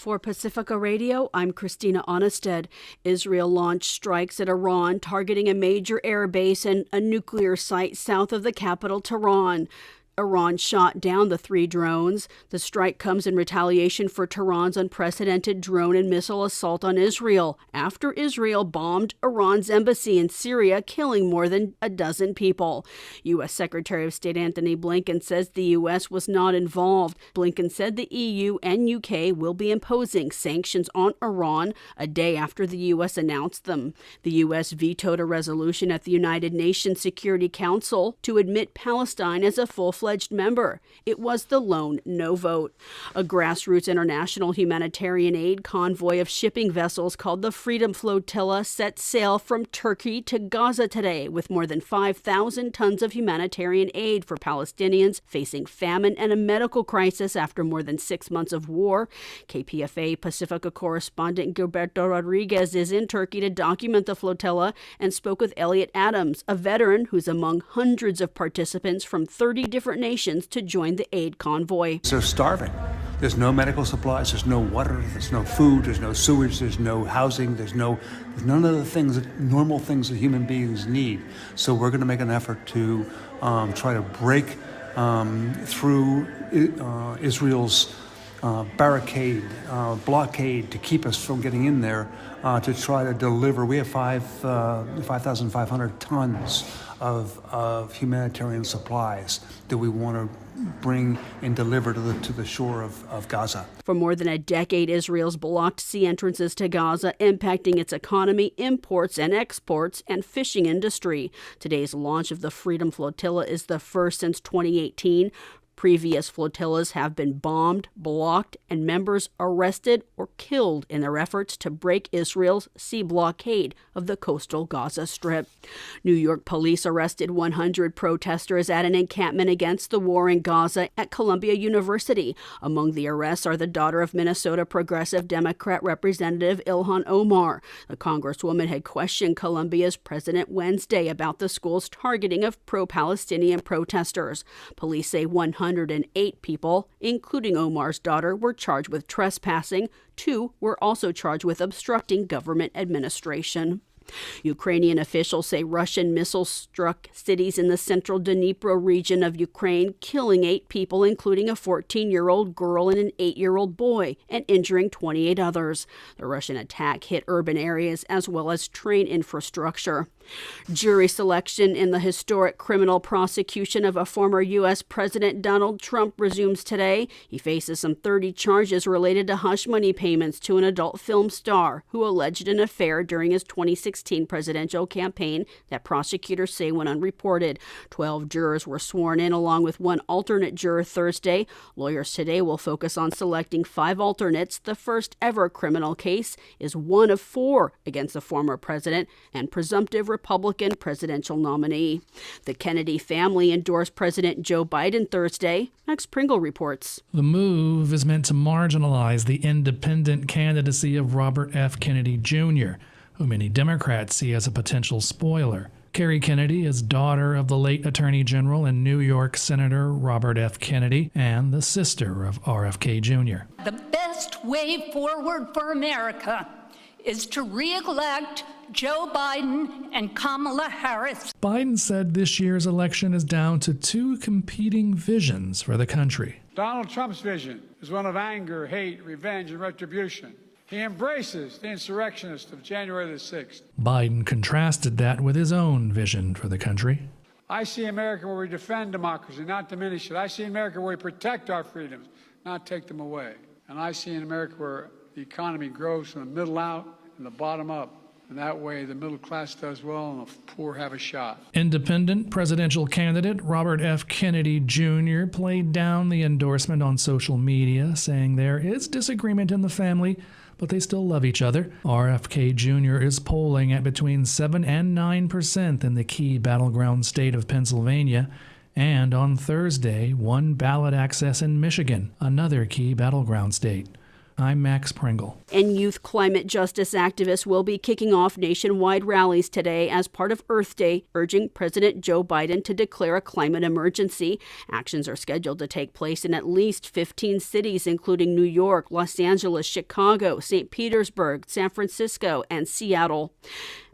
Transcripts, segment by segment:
For Pacifica Radio, I'm Christina Onnested. Israel launched strikes at Iran, targeting a major air base and a nuclear site south of the capital, Tehran. Iran shot down the 3 drones. The strike comes in retaliation for Tehran's unprecedented drone and missile assault on Israel, after Israel bombed Iran's embassy in Syria, killing more than a dozen people. U.S. Secretary of State Antony Blinken says the U.S. was not involved. Blinken said the EU and U.K. will be imposing sanctions on Iran a day after the U.S. announced them. The U.S. vetoed a resolution at the United Nations Security Council to admit Palestine as a full-fledged member. It was the lone no vote. A grassroots international humanitarian aid convoy of shipping vessels called the Freedom Flotilla set sail from Turkey to Gaza today with more than 5,000 tons of humanitarian aid for Palestinians facing famine and a medical crisis after more than 6 months of war. KPFA Pacifica correspondent Gilberto Rodriguez is in Turkey to document the flotilla and spoke with Elliot Adams, a veteran who's among hundreds of participants from 30 different nations to join the aid convoy. They're starving. There's no medical supplies, there's no water, there's no food, there's no sewage, there's no housing, there's none of the things, normal things that human beings need. So we're going to make an effort to try to break through Israel's blockade to keep us from getting in there, to try to deliver. We have 5,500 tons of humanitarian supplies that we want to bring and deliver to the shore of Gaza. For more than a decade, Israel's blocked sea entrances to Gaza, impacting its economy, imports and exports, and fishing industry. Today's launch of the Freedom Flotilla is the first since 2018. Previous flotillas have been bombed, blocked, and members arrested or killed in their efforts to break Israel's sea blockade of the coastal Gaza Strip. New York police arrested 100 protesters at an encampment against the war in Gaza at Columbia University. Among the arrests are the daughter of Minnesota Progressive Democrat Representative Ilhan Omar. The congresswoman had questioned Columbia's president Wednesday about the school's targeting of pro-Palestinian protesters. Police say 108 people, including Omar's daughter, were charged with trespassing. 2 were also charged with obstructing government administration. Ukrainian officials say Russian missiles struck cities in the central Dnipro region of Ukraine, killing 8 people, including a 14-year-old girl and an 8-year-old boy, and injuring 28 others. The Russian attack hit urban areas as well as train infrastructure. Jury selection in the historic criminal prosecution of a former U.S. President Donald Trump resumes today. He faces some 30 charges related to hush money payments to an adult film star who alleged an affair during his 2016 presidential campaign that prosecutors say went unreported. 12 jurors were sworn in along with 1 alternate juror Thursday. Lawyers today will focus on selecting 5 alternates. The first ever criminal case is one of 4 against the former president and presumptive Republican presidential nominee. The Kennedy family endorsed President Joe Biden Thursday. Max Pringle reports. The move is meant to marginalize the independent candidacy of Robert F. Kennedy Jr., who many Democrats see as a potential spoiler. Kerry Kennedy is daughter of the late Attorney General and New York Senator Robert F. Kennedy and the sister of RFK Jr. The best way forward for America is to re-elect Joe Biden and Kamala Harris. Biden said this year's election is down to 2 competing visions for the country. Donald Trump's vision is one of anger, hate, revenge, and retribution. He embraces the insurrectionists of January the 6th. Biden contrasted that with his own vision for the country. I see America where we defend democracy, not diminish it. I see America where we protect our freedoms, not take them away. And I see an America where the economy grows from the middle out and the bottom up. And that way the middle class does well and the poor have a shot. Independent presidential candidate Robert F. Kennedy Jr. played down the endorsement on social media, saying there is disagreement in the family, but they still love each other. RFK Jr. is polling at between 7 and 9% in the key battleground state of Pennsylvania, and on Thursday, won ballot access in Michigan, another key battleground state. I'm Max Pringle. And youth climate justice activists will be kicking off nationwide rallies today as part of Earth Day, urging President Joe Biden to declare a climate emergency. Actions are scheduled to take place in at least 15 cities, including New York, Los Angeles, Chicago, St. Petersburg, San Francisco, and Seattle.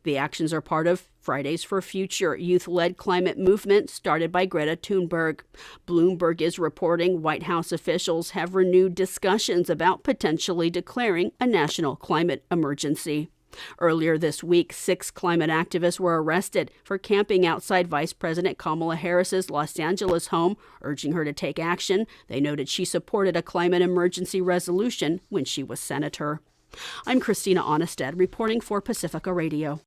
The actions are part of Fridays for Future, youth-led climate movement started by Greta Thunberg. Bloomberg is reporting White House officials have renewed discussions about potentially declaring a national climate emergency. Earlier this week, 6 climate activists were arrested for camping outside Vice President Kamala Harris's Los Angeles home, urging her to take action. They noted she supported a climate emergency resolution when she was senator. I'm Christina Onnested, reporting for Pacifica Radio.